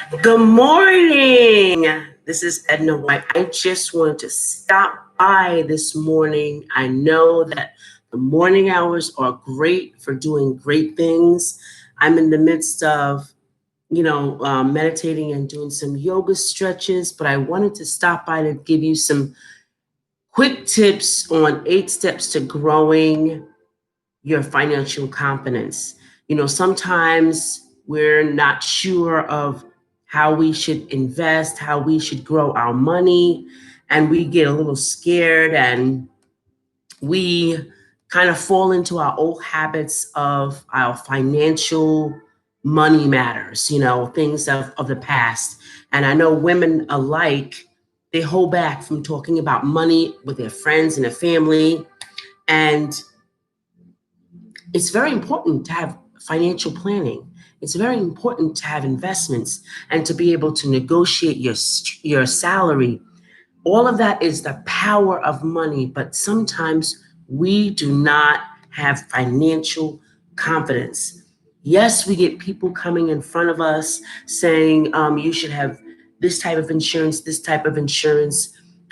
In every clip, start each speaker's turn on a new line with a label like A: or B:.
A: Good morning. This is Edna White. I just wanted to stop by this morning. I know that the morning hours are great for doing great things. I'm in the midst of, meditating and doing some yoga stretches, but I wanted to stop by to give you some quick tips on 8 steps to growing your financial confidence. Sometimes we're not sure of how we should invest, how we should grow our money, and we get a little scared and we kind of fall into our old habits of our financial money matters, things of the past. And I know women alike, they hold back from talking about money with their friends and their family. And it's very important to have financial planning. It's very important to have investments and to be able to negotiate your salary. All of that is the power of money, but sometimes we do not have financial confidence. Yes, we get people coming in front of us saying you should have this type of insurance,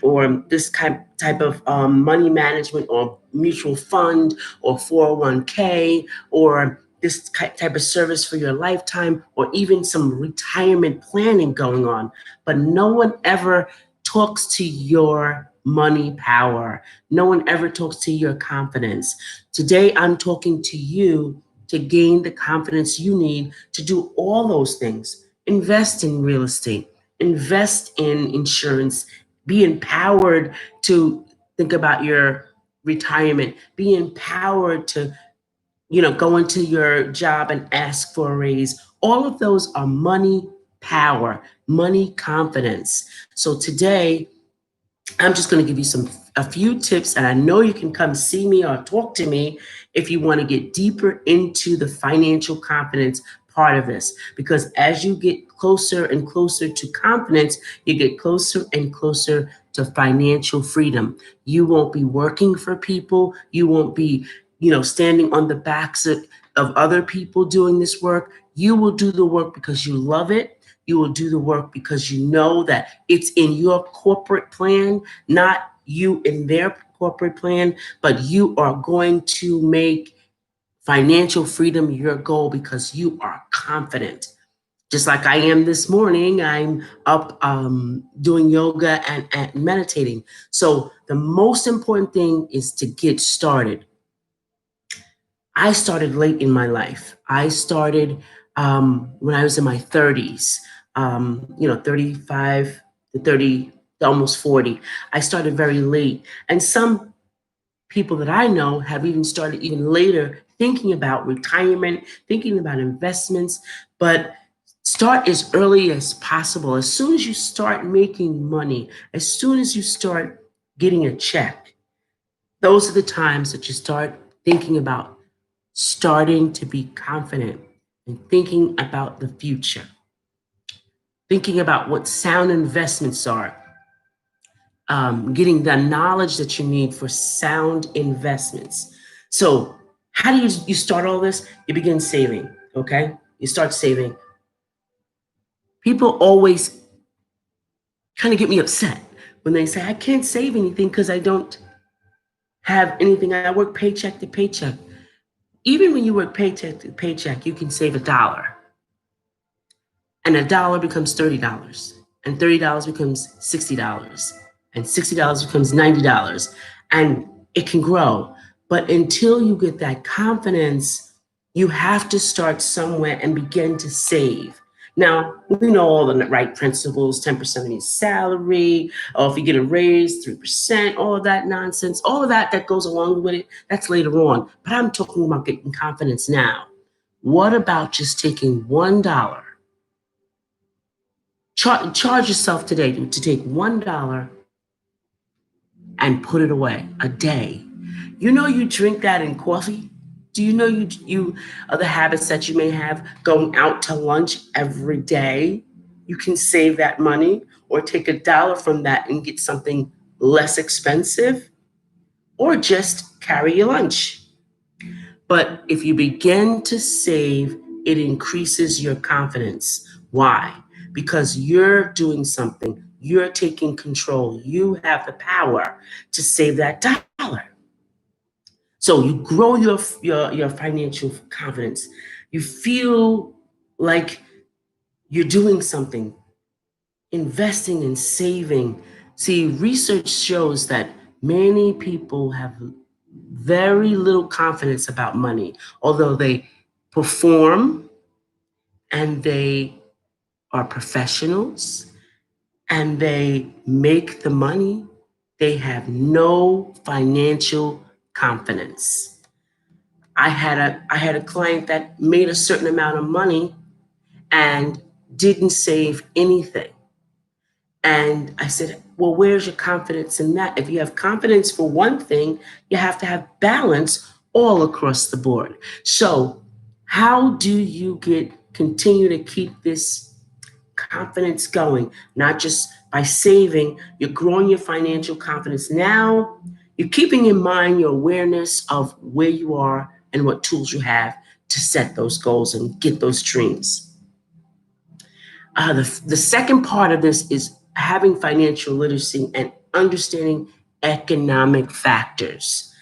A: or this type of money management, or mutual fund, or 401k, or this type of service for your lifetime, or even some retirement planning going on. But no one ever talks to your money power. No one ever talks to your confidence. Today, I'm talking to you to gain the confidence you need to do all those things. Invest in real estate, invest in insurance, be empowered to think about your retirement, be empowered to go into your job and ask for a raise. All of those are money power, money confidence. So today, I'm just going to give you a few tips, and I know you can come see me or talk to me if you want to get deeper into the financial confidence part of this. Because as you get closer and closer to confidence, you get closer and closer to financial freedom. You won't be working for people. You won't be, standing on the backs of other people doing this work. You will do the work because you love it. You will do the work because you know that it's in your corporate plan, not you in their corporate plan, but you are going to make financial freedom your goal because you are confident. Just like I am this morning, I'm up doing yoga and meditating. So the most important thing is to get started. I started late in my life. I started when I was in my 30s, 35 to 30, almost 40. I started very late. And some people that I know have even started even later thinking about retirement, thinking about investments. But start as early as possible. As soon as you start making money, as soon as you start getting a check, those are the times that you start thinking about starting to be confident and thinking about the future, thinking about what sound investments are, getting the knowledge that you need for sound investments. So, how do you start all this? You begin saving, okay? You start saving. People always kind of get me upset when they say, I can't save anything because I don't have anything. I work paycheck to paycheck. Even when you work paycheck to paycheck, you can save $1. And $1 becomes $30, and $30 becomes $60, and $60 becomes $90, and it can grow. But until you get that confidence, you have to start somewhere and begin to save. Now, we know all the right principles: 10% of your salary, or if you get a raise, 3%, all of that nonsense, all of that goes along with it, that's later on. But I'm talking about getting confidence now. What about just taking $1? Charge yourself today to take $1 and put it away a day. You drink that in coffee. Do you know you other habits that you may have, going out to lunch every day? You can save that money, or take $1 from that and get something less expensive, or just carry your lunch. But if you begin to save, it increases your confidence. Why? because you're doing something. You're taking control. You have the power to save that dollar. So you grow your financial confidence. You feel like you're doing something, investing and saving. See, research shows that many people have very little confidence about money, although they perform and they are professionals and they make the money, they have no financial confidence. I had a client that made a certain amount of money and didn't save anything. And I said, well, where's your confidence in that? If you have confidence for one thing, you have to have balance all across the board. So, how do you continue to keep this confidence going? Not just by saving, you're growing your financial confidence. Now, you're keeping in mind your awareness of where you are and what tools you have to set those goals and get those dreams. The second part of this is having financial literacy and understanding economic factors.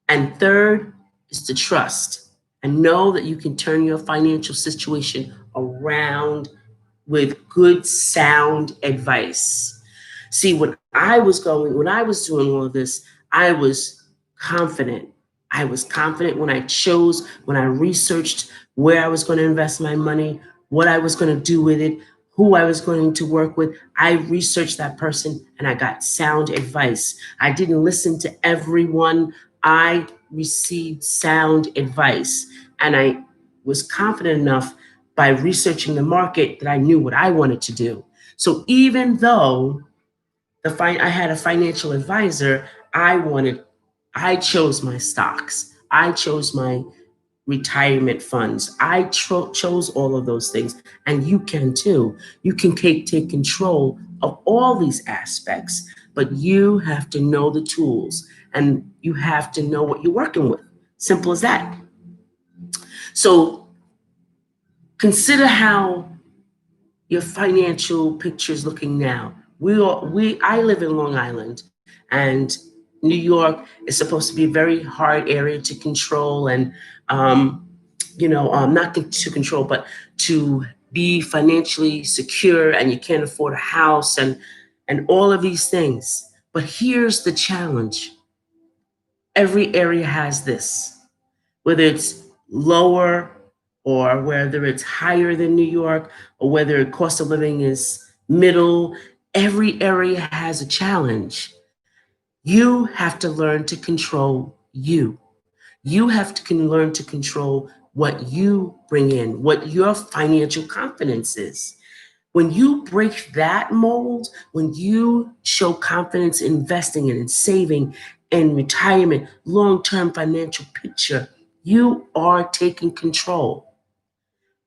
A: And third is to trust and know that you can turn your financial situation around with good, sound advice. See, when I was doing all of this, I was confident. I was confident when I researched where I was going to invest my money, what I was going to do with it, who I was going to work with. I researched that person and I got sound advice. I didn't listen to everyone. I received sound advice and I was confident enough by researching the market that I knew what I wanted to do. So even though I had a financial advisor, I chose my stocks. I chose my retirement funds. I chose all of those things, and you can too. You can take control of all these aspects, but you have to know the tools and you have to know what you're working with. Simple as that. So consider how your financial picture is looking now. I live in Long Island, and New York is supposed to be a very hard area to control and not to control, but to be financially secure, and you can't afford a house and all of these things. But here's the challenge. Every area has this, whether it's lower or whether it's higher than New York or whether cost of living is middle, every area has a challenge. You have to learn to control you. You have to learn to control what you bring in, what your financial confidence is. When you break that mold, when you show confidence in investing and in saving and retirement, long-term financial picture, you are taking control.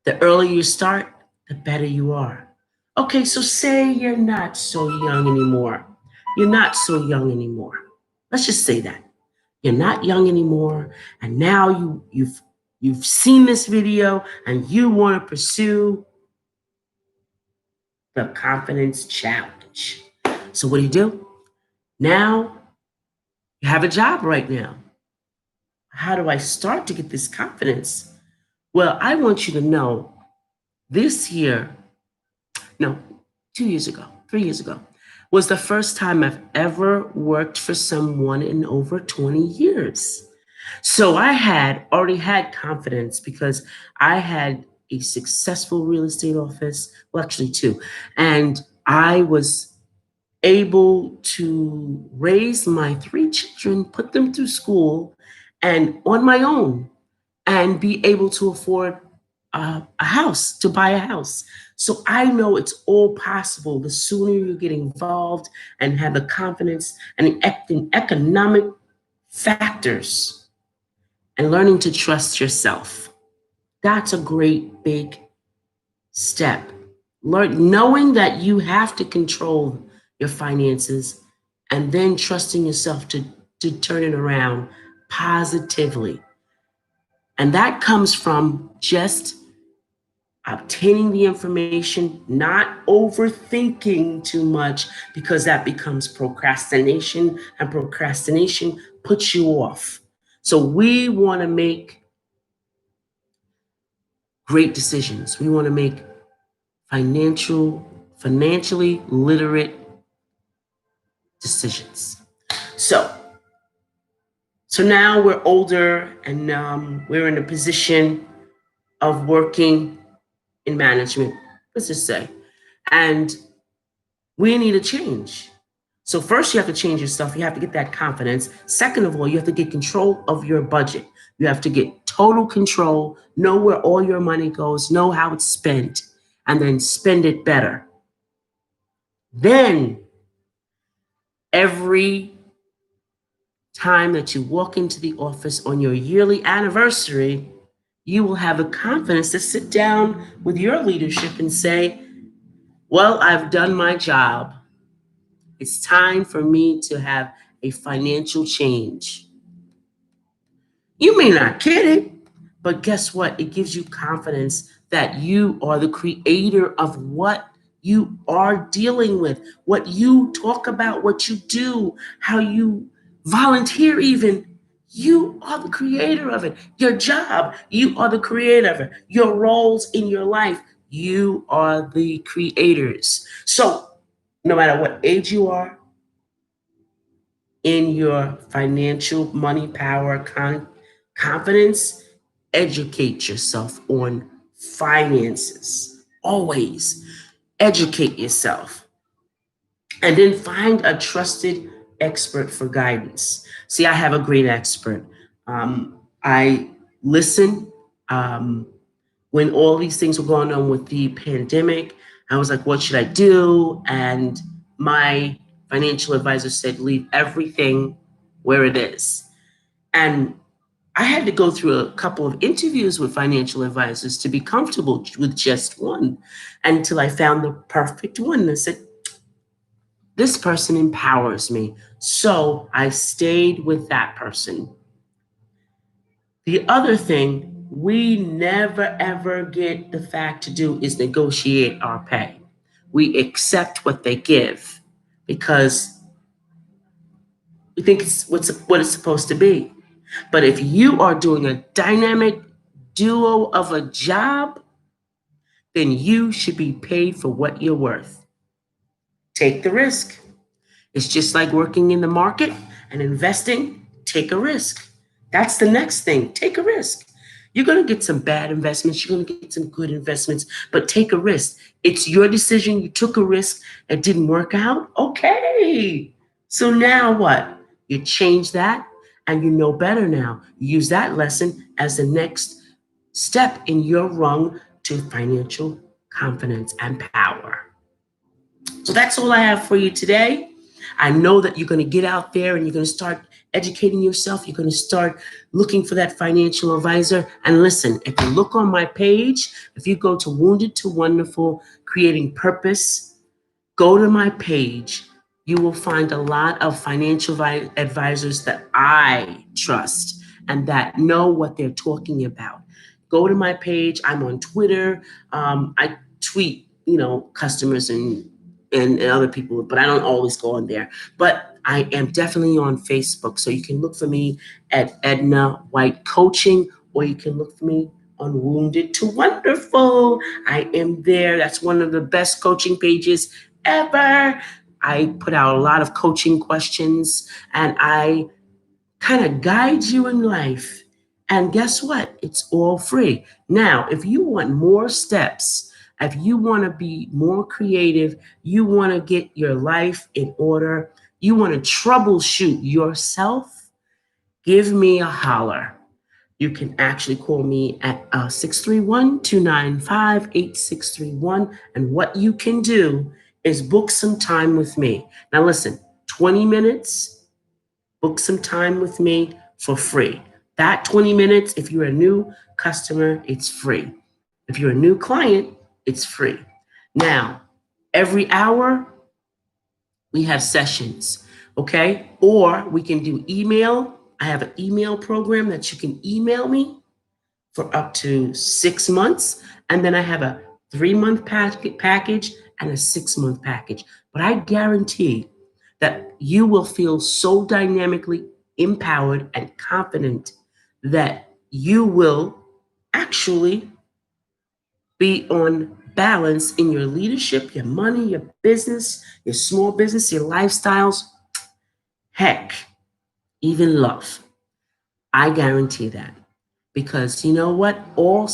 A: The earlier you start, the better you are. Okay, so say you're not so young anymore. You're not so young anymore. Let's just say that. You're not young anymore, and now you've seen this video and you want to pursue the confidence challenge. So what do? Now you have a job right now. How do I start to get this confidence? Well, I want you to know this year, no, 2 years ago, 3 years ago, was the first time I've ever worked for someone in over 20 years. So I had already had confidence because I had a successful real estate office, well, actually two, and I was able to raise my three children, put them through school, and on my own, and be able to afford a house, to buy a house. So I know it's all possible. The sooner you get involved and have the confidence and economic factors and learning to trust yourself. That's a great big step. Knowing that you have to control your finances and then trusting yourself to turn it around positively. And that comes from just obtaining the information, not overthinking too much, because that becomes procrastination, and procrastination puts you off. So we want to make great decisions. We want to make financially literate decisions. So now we're older, and we're in a position of working in management, let's just say, and we need a change. So first you have to change yourself. You have to get that confidence. Second of all, you have to get control of your budget. You have to get total control, know where all your money goes, know how it's spent, and then spend it better. Then every time that you walk into the office on your yearly anniversary, you will have the confidence to sit down with your leadership and say, well, I've done my job. It's time for me to have a financial change. You may not get it, but guess what? It gives you confidence that you are the creator of what you are dealing with, what you talk about, what you do, how you volunteer even. You are the creator of it. Your job, you are the creator of it. Your roles in your life, you are the creators. So no matter what age you are, in your financial money power confidence, educate yourself on finances. Always educate yourself. And then find a trusted expert for guidance. See, I have a great expert. I listen. When all these things were going on with the pandemic, I was like, what should I do? And my financial advisor said, leave everything where it is. And I had to go through a couple of interviews with financial advisors to be comfortable with just one, until I found the perfect one. And I said, this person empowers me. So I stayed with that person. The other thing we never ever get the fact to do is negotiate our pay. We accept what they give because we think it's what it's supposed to be. But if you are doing a dynamic duo of a job, then you should be paid for what you're worth. Take the risk. It's just like working in the market and investing. Take a risk. That's the next thing. Take a risk. You're going to get some bad investments. You're going to get some good investments, but take a risk. It's your decision. You took a risk. It didn't work out. Okay. So now what? You change that and you know better now. Use that lesson as the next step in your rung to financial confidence and power. So that's all I have for you today. I know that you're going to get out there and you're going to start educating yourself. You're going to start looking for that financial advisor. And listen, if you look on my page, if you go to Wounded to Wonderful, Creating Purpose, go to my page. You will find a lot of financial advisors that I trust and that know what they're talking about. Go to my page. I'm on Twitter. I tweet, customers and other people, but I don't always go on there. But I am definitely on Facebook. So you can look for me at Edna White Coaching, or you can look for me on Wounded to Wonderful. I am there. That's one of the best coaching pages ever. I put out a lot of coaching questions and I kind of guide you in life. And guess what? It's all free. Now, if you want more steps, if you want to be more creative, you want to get your life in order, you want to troubleshoot yourself, give me a holler. You can actually call me at 631-295-8631. And what you can do is book some time with me. Now listen, 20 minutes, book some time with me for free. That 20 minutes, if you're a new customer, it's free. If you're a new client, it's free. Now, every hour, we have sessions, okay? Or we can do email. I have an email program that you can email me for up to 6 months, And then I have a 3 month package and a 6 month package. But I guarantee that you will feel so dynamically empowered and confident that you will actually be on balance in your leadership, your money, your business, your small business, your lifestyles, heck, even love. I guarantee that. Because you know what? All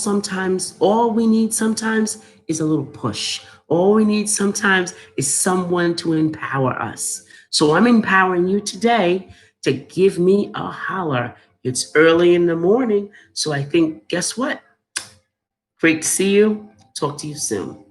A: we need sometimes is a little push. All we need sometimes is someone to empower us. So I'm empowering you today to give me a holler. It's early in the morning. So I think, guess what? Great to see you. Talk to you soon.